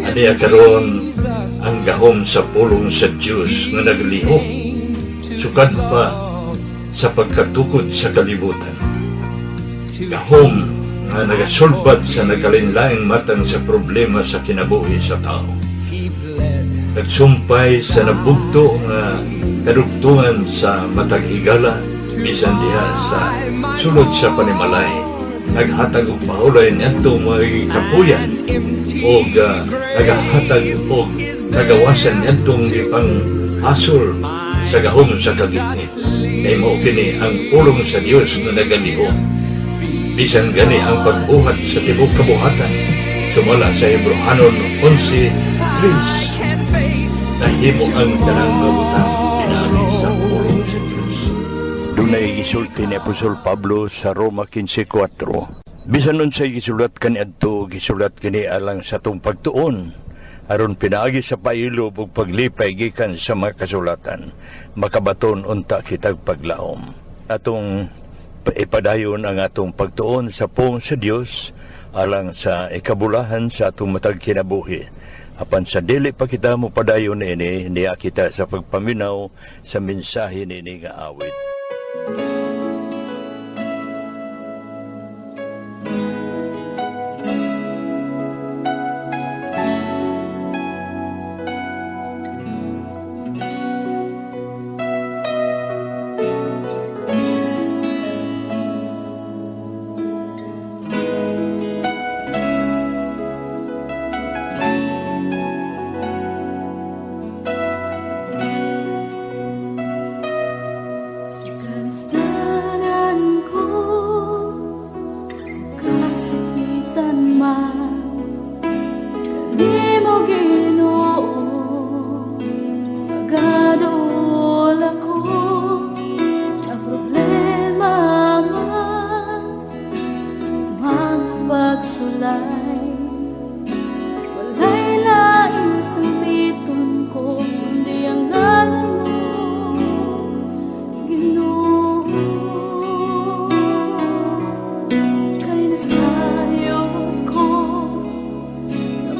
Aniya karon ang gahom sa pulong sa Diyos nga naglihok, sukad pa sa pagkatukod sa kalibutan. Gahom nga nagasulbad sa nagalinlaing matang sa problema sa kinabuhi sa tao. Nagsumpay sa nabugto nga kadugtungan sa matag higala, bisan diha sa sulod sa panimalay. Naghatag og mahulay niadto mga kapuyan o naghatag og nagawasan niadtong ipang hasol sa gahom sa kagitnit. Kay mao kini ang pulong sa Dios nga nagalihok. Bisan gani ang pagbuhat sa tibuok kabuhatan, sumala sa Hebrehanon 11:3, nahimo ang tanang mabutang pinaagi sa pulong sa Dios. Dunay gisulti ni Apostol Pablo sa Roma 15:4. Bisan unsay gisulat kaniadto, gisulat kini alang sa atong pagtuon, aron pinaagi sa pailob ug paglipay gikan sa mga kasulatan, makabaton unta kitag paglaom. Atong ipadayon ang atong pagtuon sa pulong sa Dios alang sa ikabulahan sa atong matag kinabuhi. Apan sa dili pa kita mo padayon ini, niya kita sa pagpaminaw sa mensahe nini nga awit.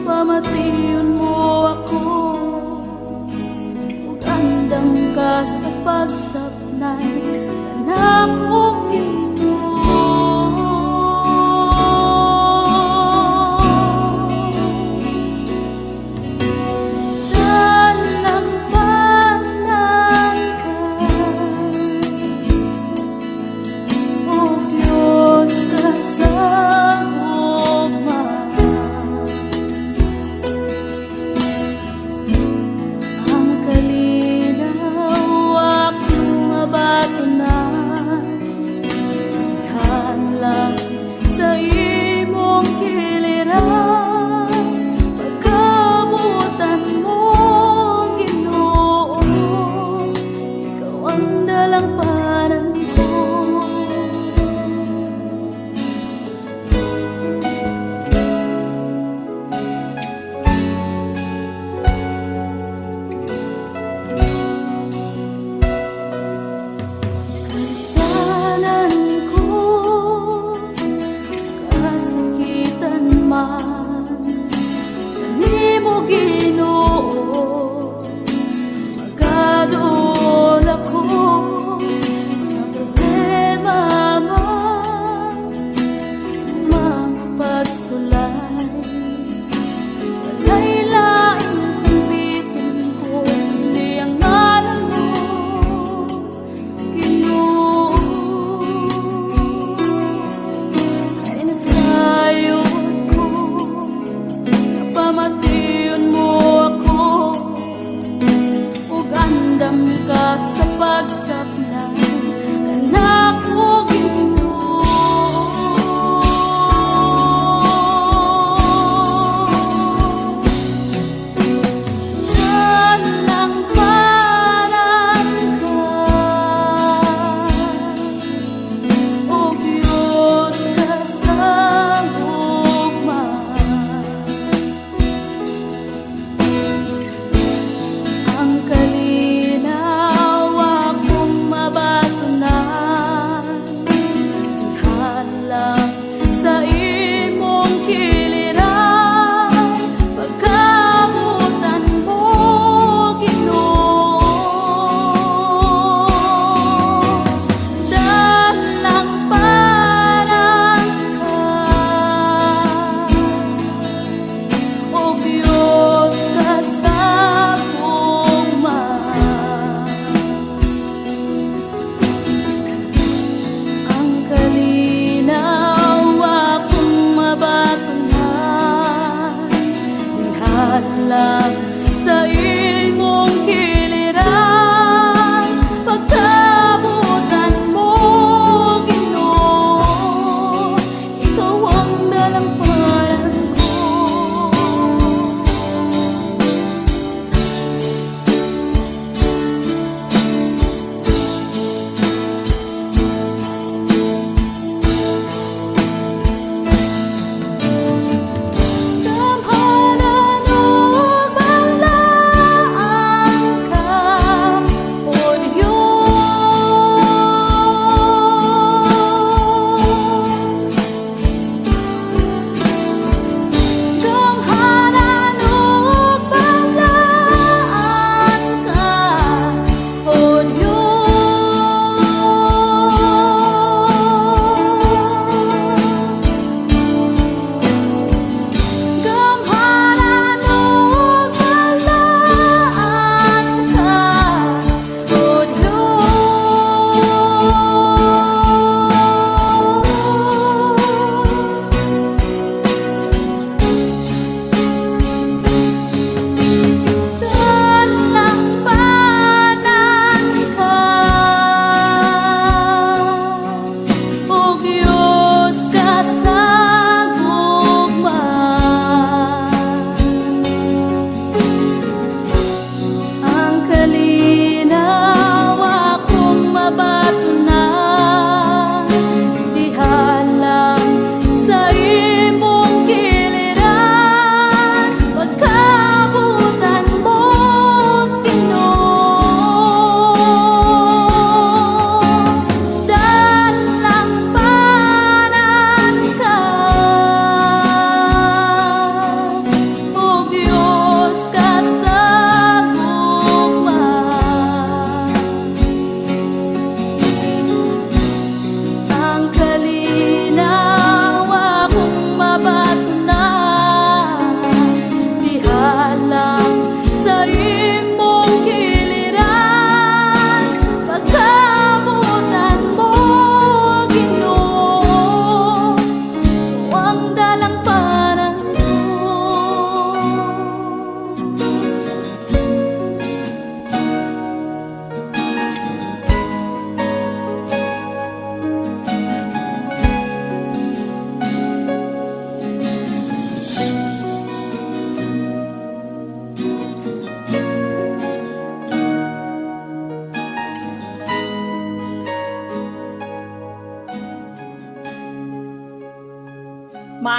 Pamatiyon mo ako, ug andam ka sa pagsapnay na akong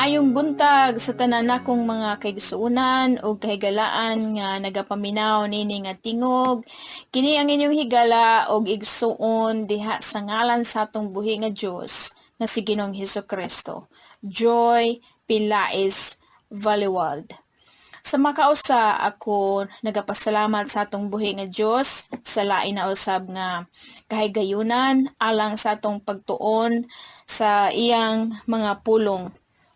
Maayong buntag sa tanan nakong mga kaigsuunan o kahigalaan nga nagapaminaw nini nga tingog. Kini ang inyong higala og igsuon diha sa ngalan sa atong buhi nga Dios nga si Ginoong Hesukristo. Joy Pilais Valiwald. Sa makausa ako nagapasalamat sa atong buhi nga Dios sa lain na usab nga kahigayunan alang sa atong pagtuon sa iyang mga pulong.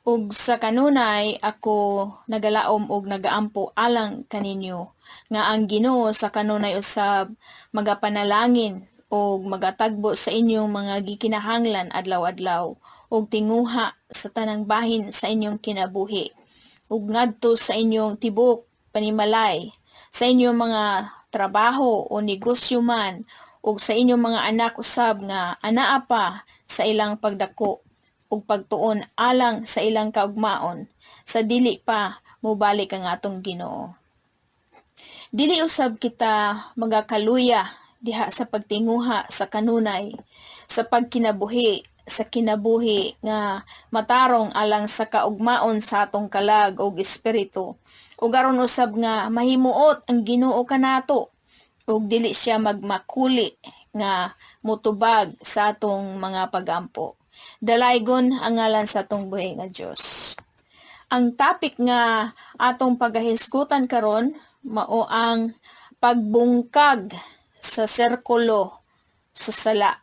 Ug sa kanunay ako nagalaom og nagaampo alang kaninyo nga ang Ginoo sa kanunay usab magapanalangin og magatagbo sa inyong mga gikinahanglan adlaw-adlaw ug tinguha sa tanang bahin sa inyong kinabuhi ug ngadto sa inyong tibok panimalay sa inyong mga trabaho o negosyo man ug sa inyong mga anak usab nga anaa pa sa ilang pagdako ug pagtuon alang sa ilang kaugmaon sa dili pa mobalik ang atong Ginoo. Dili usab kita magakaluya diha sa pagtinguha sa kanunay sa pagkinabuhi sa kinabuhi nga matarong alang sa kaugmaon sa atong kalag ug espiritu ug aron usab nga mahimuot ang Ginoo kanato ug dili siya magmakuli nga mutubag sa atong mga pagampo. Dalaygon ang ngalan sa atong buhi nga Dios. Ang topic nga atong pagahisgutan karon mao ang pagbungkag sa serkulo sa sala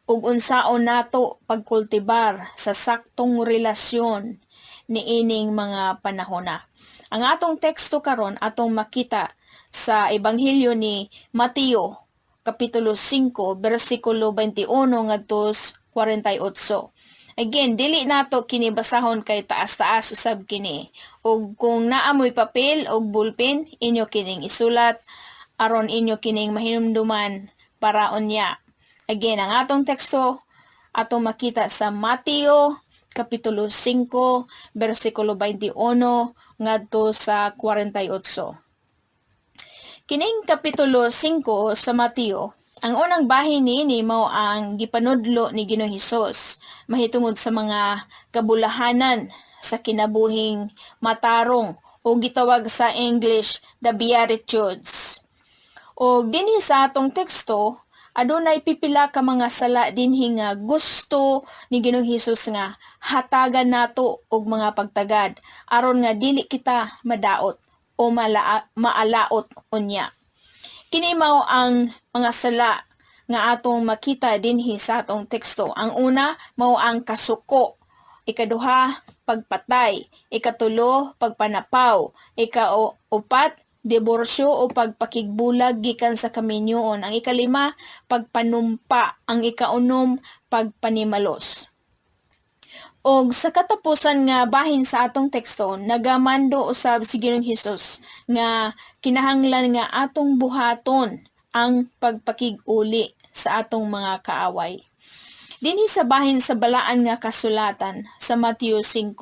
ug unsaon nato pagkultibar sa saktong relasyon niining mga panahona. Ang atong teksto karon atong makita sa Ebanghelyo ni Mateo kapitulo 5 bersikulo 21 ngadto 48. Again, dili nato kini basahon kay taas-taas usab kini. Ug kung naamoy papel og bulpen, inyo kining isulat aron inyo kining mahinumduman para unya. Again, ang atong teksto atong makita sa Mateo kapitulo 5 bersikulo 21 ngadto sa 48. Kining kapitulo 5 sa Mateo, ang unang bahin niini mao ang gipanudlo ni Ginoong Hesus mahitungod sa mga kabulahanan sa kinabuhing matarong o gitawag sa English the Beatitudes. O dinhi sa atong teksto adunay pipila ka mga sala dinhi nga gusto ni Ginoong Hesus nga hatagan nato og mga pagtagad aron nga dili kita madaot o maalaot unya. Kini mao ang mga sala nga atong makita dinhi sa atong teksto. Ang una mao ang kasuko, ikaduha pagpatay, ikatulo pagpanapaw, ikaupat diborsyo o pagpakigbulag gikan sa kaminyoon, ang ikalima pagpanumpa, ang ikaunom pagpanimalos. Og sa katapusan nga bahin sa atong teksto, nagamando usab si Ginoong Hesus nga kinahanglan nga atong buhaton ang pagpakig-uli sa atong mga kaaway. Dinhi sa bahin sa balaan nga kasulatan sa Mateo 5.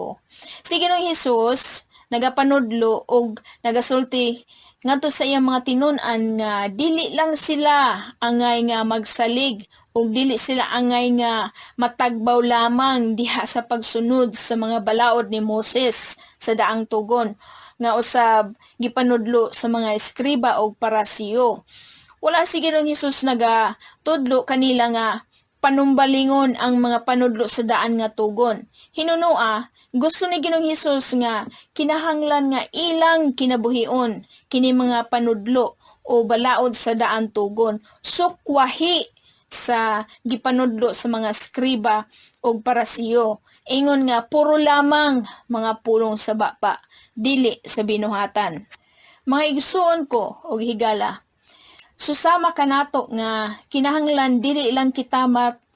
Si Ginoong Hesus nagapanudlo og nagasulti ngadto sa iyang mga tinun-an nga dili lang sila angay nga magsalig ug dili sila angay nga matagbaw lamang diha sa pagsunod sa mga balaod ni Moses sa daang tugon nga usab gipanudlo sa mga eskriba ug parasiyo. Wala si Ginoong Hesus nagatudlo kanila nga panumbalingon ang mga panudlo sa daan nga tugon. Hinunua, gusto ni Ginoong Hesus nga kinahanglan nga ilang kinabuhion kini mga panudlo o balaod sa daan tugon sukwahi sa gipanudlo sa mga skriba o parasiyo. Ingon nga puro lamang mga pulong sa bapa, dili sa binuhatan. Mga igsuon ko og higala, susama kanato nga kinahanglan dili lang kita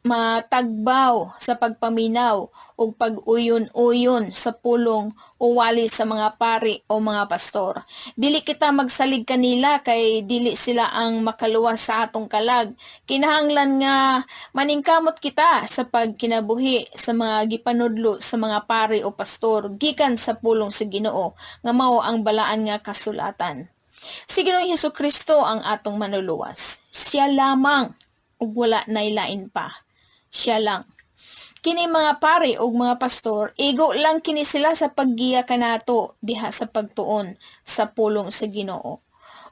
matagbaw sa pagpaminaw o pag-uyon-uyon sa pulong o wali sa mga pari o mga pastor. Dili kita magsalig kanila kay dili sila ang makaluwas sa atong kalag. Kinahanglan nga maningkamot kita sa pagkinabuhi sa mga gipanudlo sa mga pari o pastor gikan sa pulong sa Ginoo nga mao ang balaan nga kasulatan. Si Ginoong Hesukristo ang atong manluluwas. Siya lamang ug wala nay lain pa. Siya lang. Kini mga pare ug mga pastor, igo lang kini sila sa paggiya kanato diha sa pagtuon sa pulong sa Ginoo.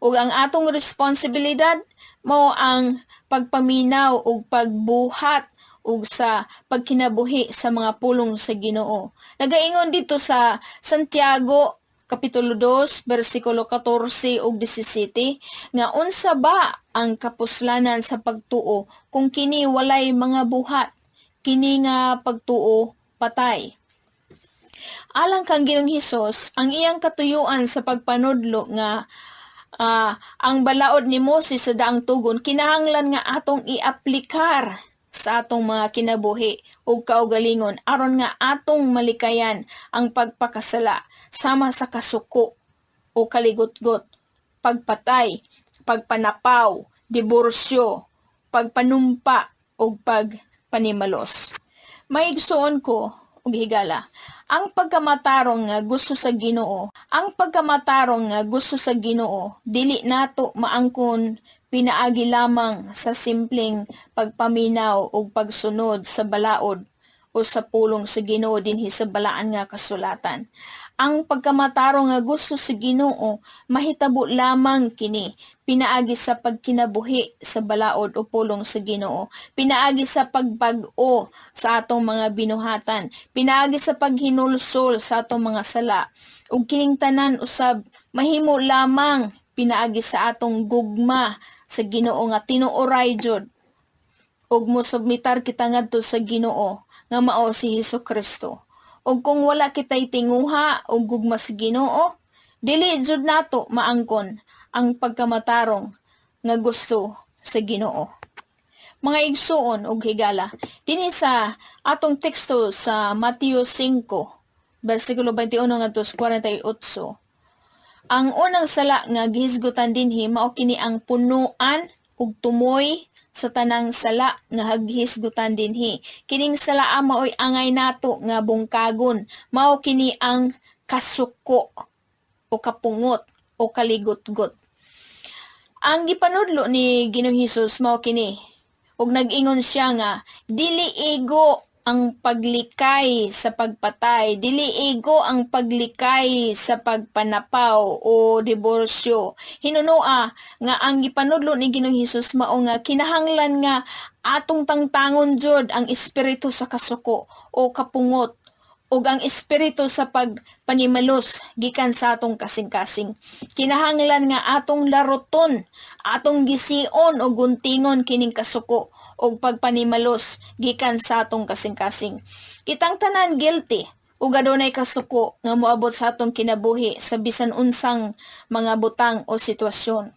Ug ang atong responsibilidad mao ang pagpaminaw ug pagbuhat ug sa pagkinabuhi sa mga pulong sa Ginoo. Nagaingon dito sa Santiago Kapitulo 2, versikulo 14 ug 17, nga unsa ba ang kapuslanan sa pagtuo kung kini walay mga buhat? Kini nga pagtuo patay. Alang kang Ginoong Hesus, ang iyang katuyuan sa pagpanudlo nga ang balaod ni Moses sa daang tugon, kinahanglan nga atong iaplikar sa atong mga kinabuhi ug kaugalingon aron nga atong malikayan ang pagpakasala sama sa kasuko o kaligotgot, pagpatay, pagpanapaw, diborsyo, pagpanumpa o pagpanimalos. Maigsuon ko ug higala, ang pagkamatarong nga gusto sa Ginoo, dili nato maangkon pinaagi lamang sa simpleng pagpaminaw ug pagsunod sa balaod o sa pulong sa Ginoo dinhi sa balaan nga kasulatan. Ang pagkamatarong nga gusto sa Ginoo mahitabo lamang kini pinaagi sa pagkinabuhi sa balaod o pulong sa Ginoo, pinaagi sa pagbag-o sa atong mga binuhatan, pinaagi sa paghinulsol sa atong mga sala, ug kining tanan usab mahimo lamang pinaagi sa atong gugma sa Ginoo nga tinuoray jud ug mosubmitar kita ngadto sa Ginoo nga mao si Hesukristo. Ug kung wala kitay tinguha o gugma sa Ginoo, dili jud nato maangkon ang pagkamatarong nga gusto sa Ginoo. Mga igsuon ug higala, dinhi sa atong teksto sa Mateo 5, versikulo 21 ngadto sa 48. Ang unang sala nga gihisgutan dinhi mao kini ang punuan ug tumoy sa tanang sala nga haghisgutan dinhi. Kining sala maoy angay nato nga bungkagon, mao kini ang kasuko o kapungot o kaligotgot. Ang gipanudlo ni Ginoong Hesus mao kini, ug nag-ingon siya nga dili igo ang paglikay sa pagpatay, dili igo ang paglikay sa pagpanapaw o diborsyo. Hinunua nga ang gipanudlo ni Ginoong Hesus mao nga kinahanglan nga atong tangtangon jud ang espiritu sa kasuko o kapungot ug ang espiritu sa pagpanimalos gikan sa atong kasing-kasing. Kinahanglan nga atong laruton, atong gison o guntingon kining kasuko o pagpanimalos gikan sa atong kasing-kasing. Kitang tanan guilty ug adunay kasuko nga moabot sa atong kinabuhi sa bisan unsang mga butang o sitwasyon.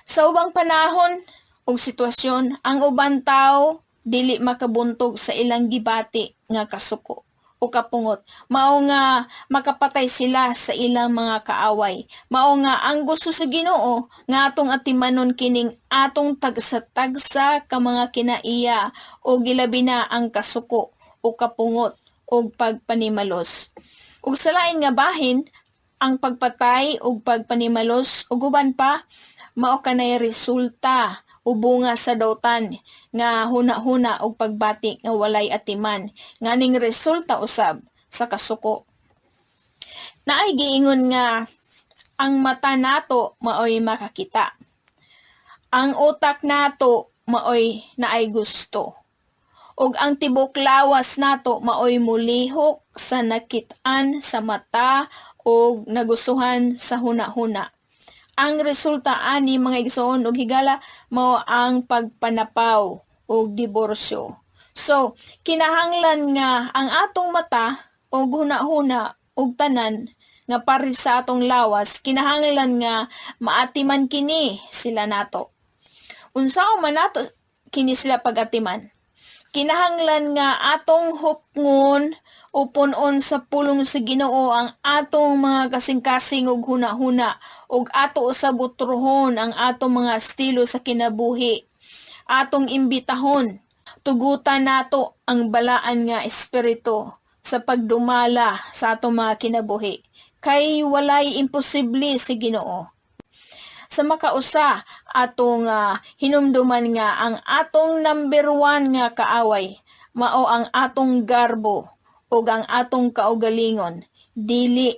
Sa ubang panahon ug sitwasyon, ang uban tawo dili makabuntog sa ilang gibati nga kasuko o kapungot. Mao nga makapatay sila sa ilang mga kaaway. Mao nga ang gusto sa Ginoo nga atong atimanon kining atong tagsa-tagsa ka mga kinaiya o gilabi na ang kasuko o kapungot o pagpanimalos. Ug sa lain nga bahin, ang pagpatay o pagpanimalos ug uban pa mao kanay resulta o bunga sa dautan nga huna-huna og pagbati nga walay atiman, nganing resulta usab sa kasuko. Naay giingon nga ang mata nato maoy makakita, ang utak nato maoy naay gusto, ug ang tibok lawas nato maoy mulihok sa nakit-an sa mata ug nagustuhan sa huna-huna. Ang resulta ani mga igsoon ug higala mao ang pagpanapaw ug diborsyo. So, kinahanglan nga ang atong mata ug huna-huna ug tanan nga pari sa atong lawas, kinahanglan nga maatiman kini sila nato. Unsaon man nato kini sila pagatiman? Kinahanglan nga atong hupngon o punon sa pulong sa Ginoo ang atong mga kasing-kasing ug huna-huna ug ato usab utruhon ang atong mga estilo sa kinabuhi. Atong imbitahon, tugutan nato ang balaan nga espiritu sa pagdumala sa atong mga kinabuhi. Kay walay imposible sa Ginoo. Sa makausa, atong hinumduman nga ang atong number 1 nga kaaway mao ang atong garbo ug ang atong kaugalingon, dili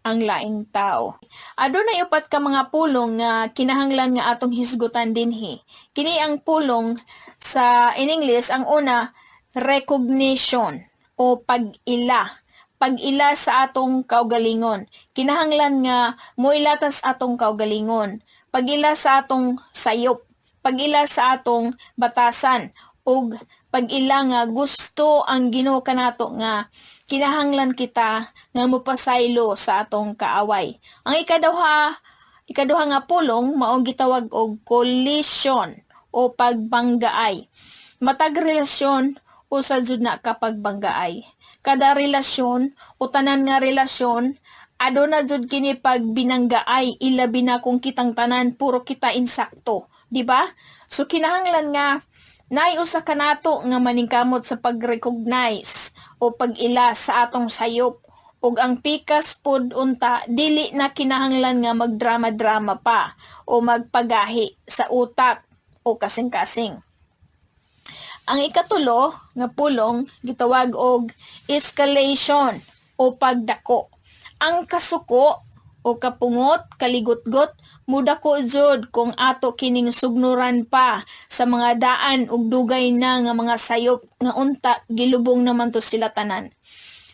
ang laing tao. Adunay upat ka mga pulong nga kinahanglan nga atong hisgutan dinhi. Kini ang pulong sa in English, ang una, recognition o pag-ila. Pag-ila sa atong kaugalingon. Kinahanglan nga moilatas atong kaugalingon. Pag-ila sa atong sayop. Pag-ila sa atong batasan. Ug pag-ila nga gusto ang Ginoo kanato nga kinahanglan kita nga mopasaylo sa atong kaaway. Ang ikaduha nga pulong maong gitawag og collision o pagbanggaay. Matag relasyon usa jud na kapag banggaay. Kada relasyon o tanan nga relasyon aduna jud kini pag binanggaay, ilabi na kung kitang tanan puro kita insakto, di ba? So kinahanglan nga naay usa kanato nga maningkamot sa pag-recognize o pag-ila sa atong sayop, ug ang pikas pod unta dili na kinahanglan nga magdrama-drama pa o magpagahi sa utak o kasing-kasing. Ang ikatulo nga pulong gitawag og escalation o pagdako. Ang kasuko o kapungot, kaligot-got, mudako jud kung ato kining sugnuran pa sa mga daan ug dugay na nga mga sayop nga unta gilubong naman to sila tanan.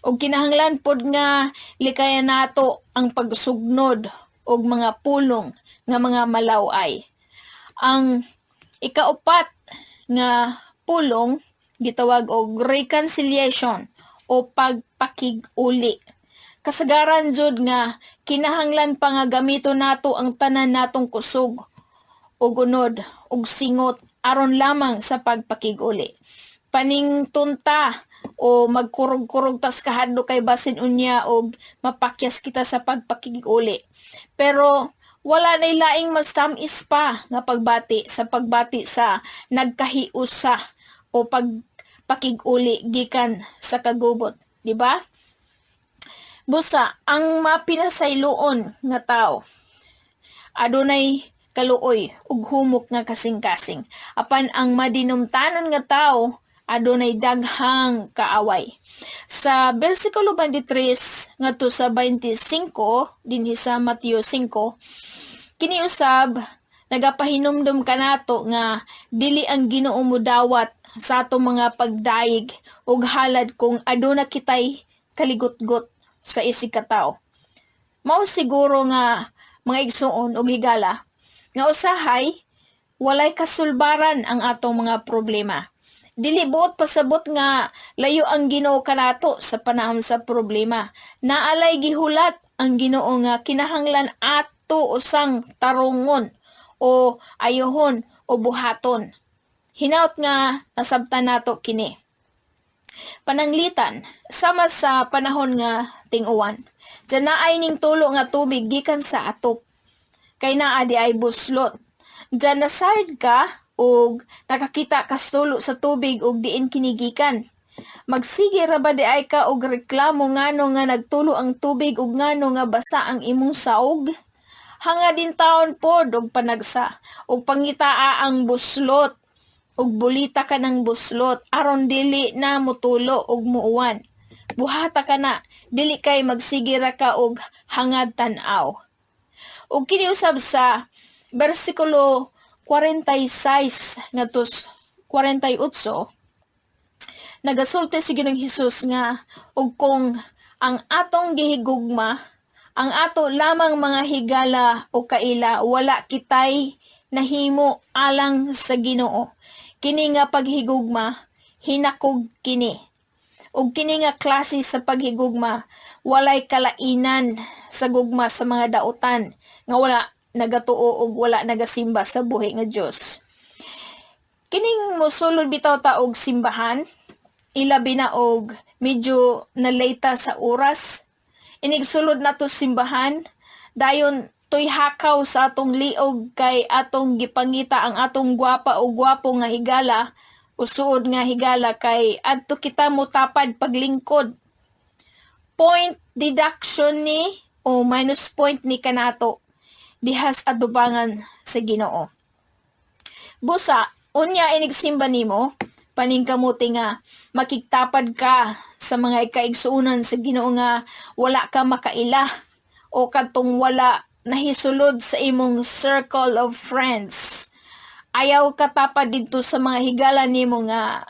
Ug kinahanglan pod nga likayan nato ang pagsugnod og mga pulong nga mga malaway. Ang ikaupat nga pulong gitawag og reconciliation o pagpakig-uli. Kasagaran jud nga kinahanglan pa nga gamito nato ang tanan natong kusog ug unod ug singot aron lamang sa pagpakig-uli. Paningtunta o magkurog-kurog tas kahadlo kay basin unya og mapakyas kita sa pagpakig-uli. Pero wala na laing mas tamis pa nga pagbati sa nagkahiusa o pagpakig-uli gikan sa kagubot, di ba? Busa, ang mapinasayloon nga tao, adunay kaluoy ug humok nga kasing-kasing. Apan ang madinumtanon nga tao, adunay daghang kaaway. Sa bersikulo 23 ngadto sa 25 dinhi sa Mateo 5, kini usab nagapahinumdum kanato nga dili ang Ginoo modawat sa ato mga pagdaig ug halad kung aduna kitay kaligot-got sa isig ka tao. Mao siguro nga mga igsuon ug higala nga usahay walay kasulbaran ang atong mga problema. Dili buot pasabot nga layo ang Ginoo kanato sa panahon sa problema. Naalay gihulat ang Ginoo nga kinahanglan ato usang tarungon o ayohon o buhaton. Hinaut nga nasabtan nato kini. Pananglitan, sama sa panahon nga ting-uwan. Diyan naay ning tulo nga tubig gikan sa atop. Kay naa di ay buslot. Diyan nasard ka ug nakakita kas tulo sa tubig ug diin kinigikan. Magsige ra ba di ay ka og reklamo ngano nga nagtulo ang tubig ug ngano nga basa ang imong saog? Hanga din taon pod og panagsa ug pangitaa ang buslot ug bulita ka ng buslot aron dili na mutulo og muuwan. Buhata ka na, dili kay magsigira ka og hangad tan-aw. Ug kini usab sa bersikulo 46 ngadto 48, nagasulti si Ginoong Hesus nga ug kung ang atong gihigugma, ang ato lamang mga higala o kaila, wala kitay nahimo alang sa Ginoo. Kini nga paghigugma, hinakog kini. Ug kini nga klase sa paghigugma, walay kalainan sa gugma sa mga dautan nga wala nagatuo ug wala nagasimba sa buhi nga Dios. Kining mosulod bitaw ta og simbahan, ilabi na og medyo nalayta sa oras. Inigsulod nato simbahan, dayon toy hakaw sa atong liog kay atong gipangita ang atong gwapa o gwapo nga higala o suod nga higala kay adto kita motapad paglingkod. Point deduction ni o minus point ni kanato dihas adubangan sa Ginoo. Busa, unya inigsimba nimo, paningkamuti nga makigtapad ka sa mga ikaigsuunan sa Ginoo nga wala ka makaila o katong wala nahisulod sa imong circle of friends. Ayaw ka tapad dito sa mga higala nimo nga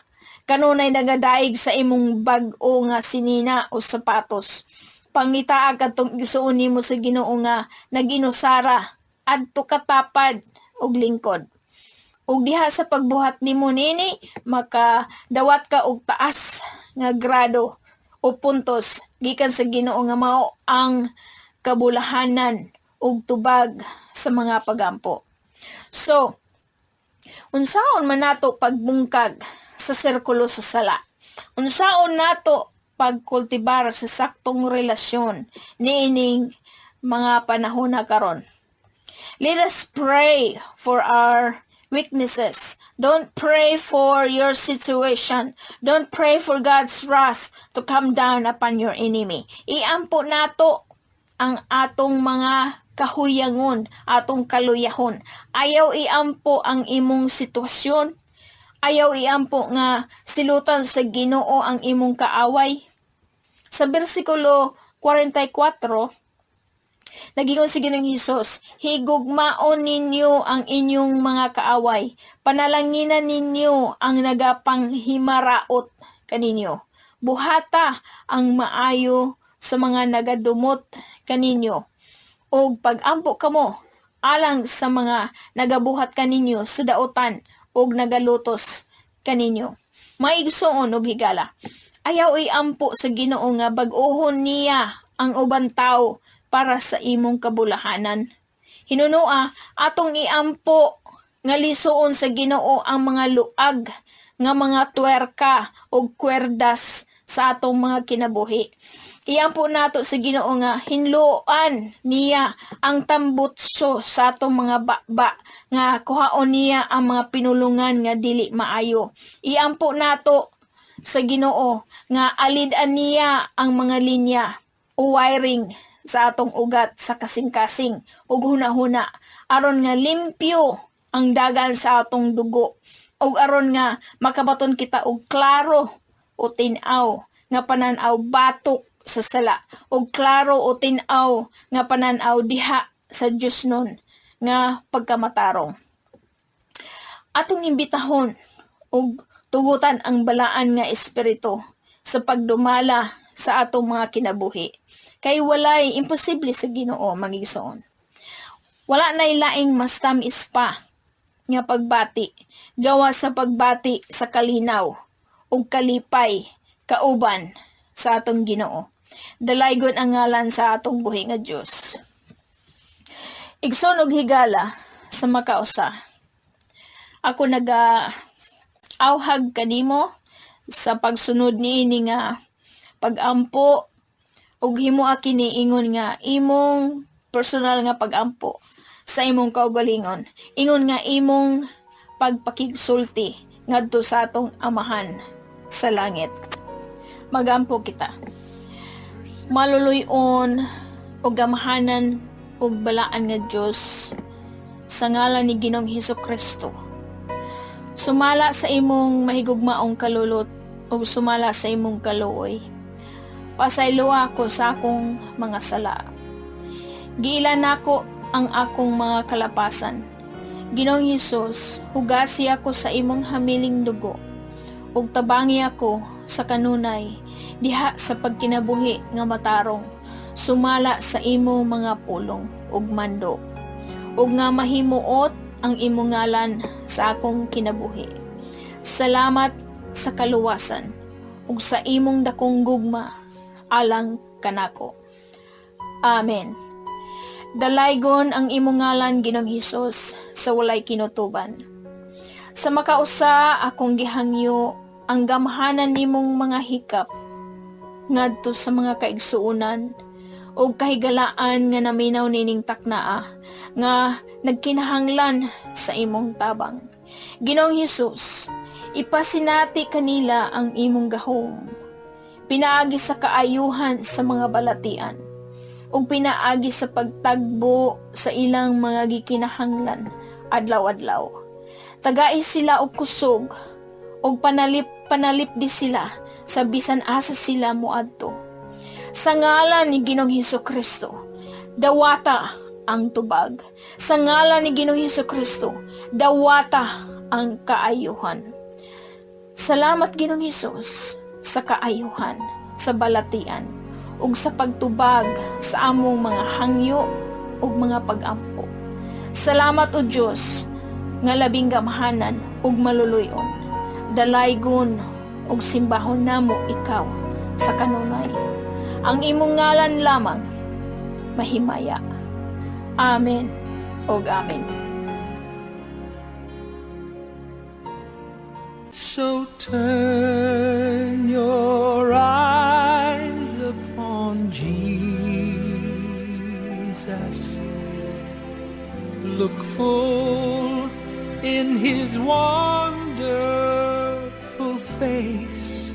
kanunay nagadaig sa imong bag-o nga sinina o sapatos. Pangitaag katong igsuon nimo sa Ginoo nga naginusara adto katapad og lingkod. Ug diha sa pagbuhat nimo nini makadawat ka og taas nga grado o puntos gikan sa Ginoo nga mao ang kabulahanan ug tubag sa mga pagampo. So, unsaon man nato pagbungkag sa sirkulo sa sala? Unsaon nato pagkultibar sa saktong relasyon niining mga panahon na karon? Let us pray for our weaknesses. Don't pray for your situation. Don't pray for God's wrath to come down upon your enemy. Iampo nato ang atong mga kahuyangon, atong kaluyahon. Ayaw iampo ang imong sitwasyon. Ayaw iampo nga silutan sa Ginoo ang imong kaaway. Sa bersikulo 44, nagingon si Ginoong Hesus, higugmaon ninyo ang inyong mga kaaway. Panalanginan ninyo ang nagapanghimaraot kaninyo. Buhata ang maayo sa mga nagadumot kaninyo. O pag-ampo kamo alang sa mga nagabuhat kaninyo sa daotan o nagalutos kaninyo. Maigsoon og higala. Ayaw iampo sa Ginoo nga bag-ohon niya ang uban tawo para sa imong kabulahanan. Hinunoa, atong iampo nga lisuon sa Ginoo ang mga luag nga mga tuwerka o kwerdas sa atong mga kinabuhi. Iampo nato sa Ginoo nga hinluan niya ang tambutso sa atong mga bakba nga kuhaon niya ang mga pinulungan nga dili maayo. Iampo nato sa Ginoo nga alidan niya ang mga linya o wiring sa atong ugat sa kasing-kasing ug hunahuna aron nga limpyo ang dagan sa atong dugo ug aron nga makabaton kita og klaro o tin-aw nga panan-aw batok sa sala ug klaro o tin-aw nga panan-aw diha sa Dios nun nga pagkamatarong. Atong imbitahon ug tugutan ang balaan nga espiritu sa pagdumala sa atong mga kinabuhi. Kay walay imposible sa Ginoo magigsoon. Wala nay laing mas tamis pa nga pagbati gawa sa pagbati sa kalinaw ug kalipay kauban sa atong Ginoo. Dalaygon ang ngalan sa atong buhi nga Dios. Igsoon og higala sa makausa. Ako awhag kanimo sa pagsunod niini nga pagampo ug himua kini ingon nga imong personal nga pagampo sa imong kaugalingon. Ingon nga imong pagpakigsulti ngadto sa atong Amahan sa langit. Magampo kita. Maluluyon o gamahanan o balaan nga Diyos sa ngalan ni Ginoong Hesukristo. Sumala sa imong mahigugmaong kalulot o sumala sa imong kaluoy. Pasaylo ako sa akong mga sala. Giilan nako ang akong mga kalapasan. Ginoong Hesus, hugasi ako sa imong hamiling dugo ug tabangi ako sa kanunay diha sa pagkinabuhi nga matarong sumala sa imong mga pulong ug mando ug nga mahimuot ang imong ngalan sa akong kinabuhi. Salamat sa kaluwasan ug sa imong dakong gugma alang kanako. Amen. Dalaygon ang imong ngalan Ginoong Hesus sa walay kinutuban. Sa makausa akong gihangyo ang gamhanan nimong mga hikap ngadto sa mga kaigsuunan o kahigalaan nga naminaw nining taknaa nga nagkinahanglan sa imong tabang. Ginoong Hesus, ipasinati kanila ang imong gahom. Pinaagi sa kaayuhan sa mga balatian ug pinaagi sa pagtagbo sa ilang mga gikinahanglan adlaw-adlaw. Tagai sila og kusog ug panalip di sila sa bisan asa sila moadto. Sa ngalan ni Ginoong Hesukristo, dawata ang tubag. Sa ngalan ni Ginoong Hesukristo, dawata ang kaayuhan. Salamat Ginoong Hesus sa kaayuhan, sa balatian, ug sa pagtubag sa among mga hangyo ug mga pag-ampo. Salamat o Diyos nga labing gamahanan ug maluluyon. Dalaygon ug simbahon namo ikaw sa kanunay. Ang imong ngalan lamang mahimaya. Amen ug amen. So turn your eyes upon Jesus. Look full in his wonderful face,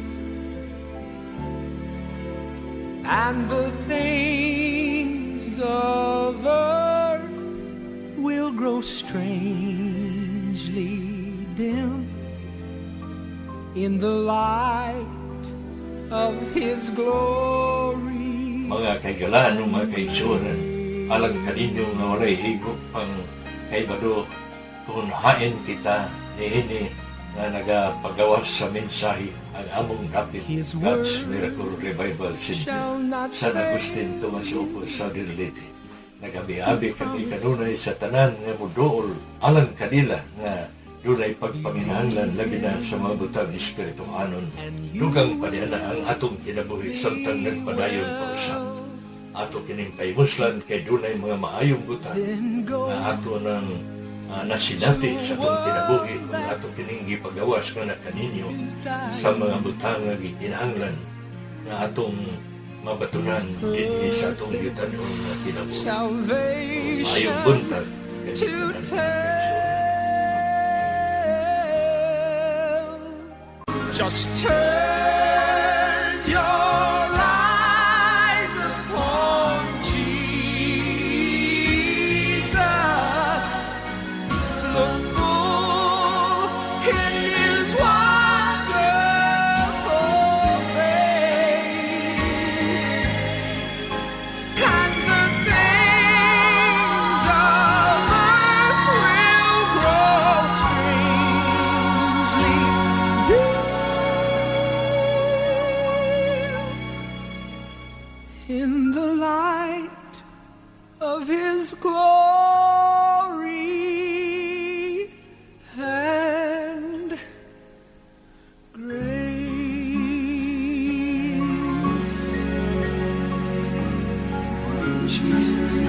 and the things of earth will grow strangely dim in the light of his glory. Mga kaigalan o mga kaigsuran, alang kaninyo nga walay higop ang kaibado, kung hain kita niini nga nagapagawas sa mensahe ang among dapit God's Miracle Revival Center San Agustin Tomas Opo sa Dirlite. Nagabi-abi kami kanunay sa tanan nga mudool alang kanila nga dunay pagpanginahanglan labi na sa mga butang espirituhanon. Dugang paniana ang atong kinabuhi samtang nagpadayon pa usap. Ato kining kaymuslan kay dunay mga maayong butang nga ato ng nasinati sa atong kinabuhi kung ato kining gipagawas nga na kaninyo sa mga butang nga gikinahanglan nga atong mabatunan dinhi sa atong gitanon nga kinabuhi. Maayong buntag kanito na Just turn your eyes upon Jesus. Look full in his wonderful face, and the things of earth will grow strangely dim in the light of his glory and grace. Jesus.